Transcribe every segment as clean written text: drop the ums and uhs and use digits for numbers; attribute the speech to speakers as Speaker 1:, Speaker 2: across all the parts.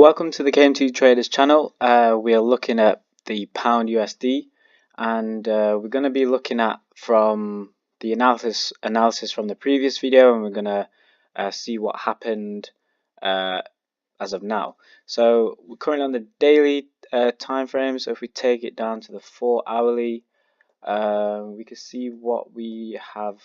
Speaker 1: Welcome to the KMTRADERS channel. We are looking at the pound USD, and we're going to be looking at from the analysis from the previous video, and we're going to see what happened as of now. So we're currently on the daily time frame. So if we take it down to the 4 hourly, we can see what we have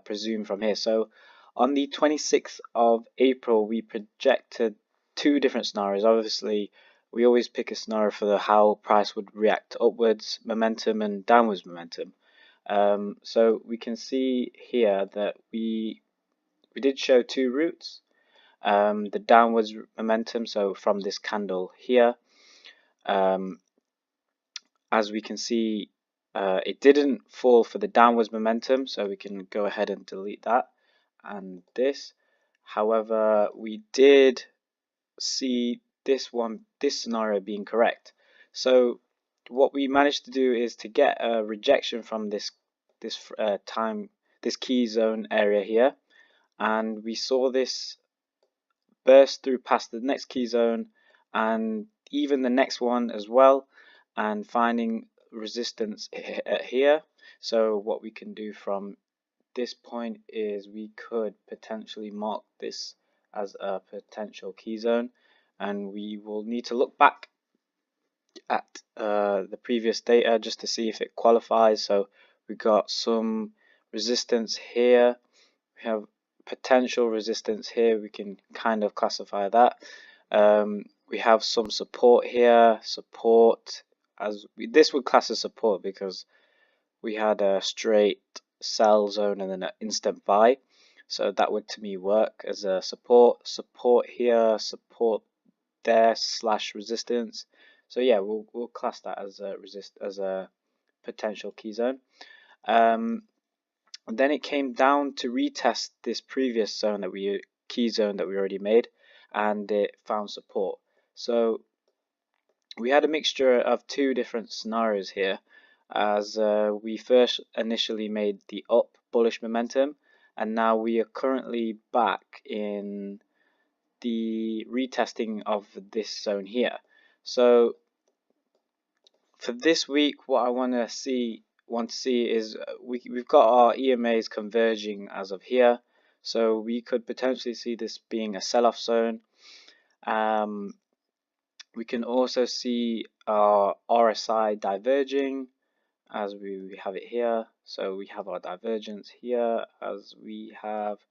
Speaker 1: presumed from here. So on the 26th of April, we projected two different scenarios. Obviously, we always pick a scenario for how price would react to upwards momentum and downwards momentum. So we can see here that we did show two routes. The downwards momentum, so from this candle here, as we can see, it didn't fall for the downwards momentum, so we can go ahead and delete that and this. However, we did see this scenario being correct. So what we managed to do is to get a rejection from this key zone area here, and we saw this burst through past the next key zone and even the next one as well, and finding resistance here. So what we can do from this point is we could potentially mark this as a potential key zone, and we will need to look back at the previous data just to see if it qualifies. So we got some resistance here, we have potential resistance here, we can kind of classify that. We have some support here, this would class as support because we had a straight sell zone and then an instant buy, so that would to me work as a support here, support there / resistance. So yeah, we'll class that as a potential key zone. Then it came down to retest this previous key zone that we already made, and it found support. So we had a mixture of two different scenarios here, as we first initially made the up bullish momentum, and now we are currently back in the retesting of this zone here. So for this week, what I want to see is we've got our EMAs converging as of here, so we could potentially see this being a sell-off zone. We can also see our RSI diverging as we have it here. So we have our divergence here, as we have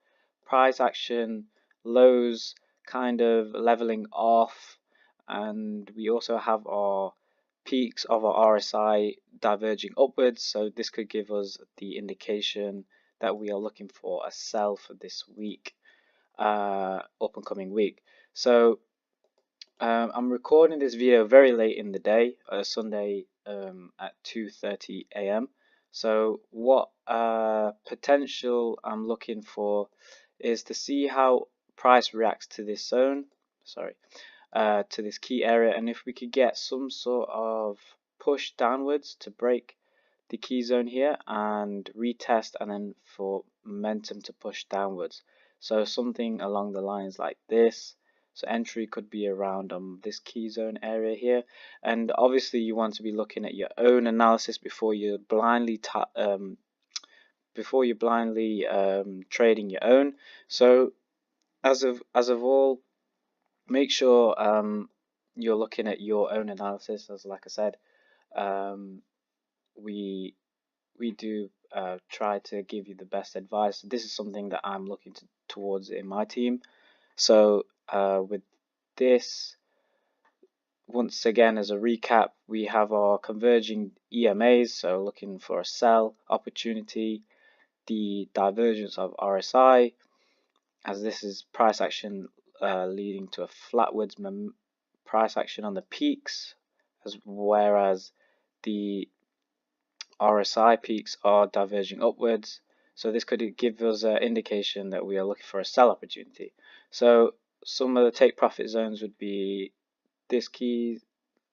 Speaker 1: price action lows kind of leveling off, and we also have our peaks of our RSI diverging upwards. So this could give us the indication that we are looking for a sell for this week, up and coming week. So I'm recording this video very late in the day, Sunday, at 2:30 AM. So what potential I'm looking for is to see how price reacts to this zone, to this key area, and if we could get some sort of push downwards to break the key zone here and retest, and then for momentum to push downwards. So something along the lines like this. So entry could be around this key zone area here, and obviously you want to be looking at your own analysis before you blindly trading your own. So as of all, make sure you're looking at your own analysis. As like I said, we do try to give you the best advice. This is something that I'm looking towards in my team. So with this, once again, as a recap, we have our converging EMAs, so looking for a sell opportunity, the divergence of RSI, as this is price action leading to a flatwards price action on the peaks, whereas the RSI peaks are diverging upwards. So this could give us an indication that we are looking for a sell opportunity. So some of the take profit zones would be this key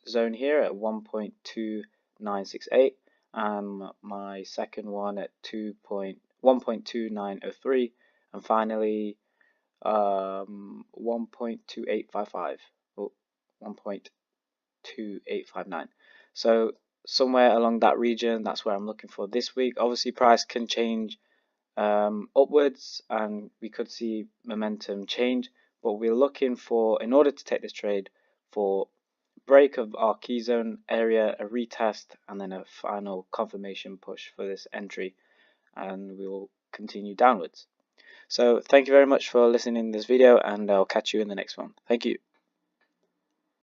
Speaker 1: zone here at 1.2968, and my second one at 1.2903, and finally 1.2855 or 1.2859. So somewhere along that region, that's where I'm looking for this week. Obviously price can change upwards and we could see momentum change, but we're looking for, in order to take this trade, for break of our key zone area, a retest, and then a final confirmation push for this entry, and we will continue downwards. So thank you very much for listening to this video, and I'll catch you in the next one. Thank you.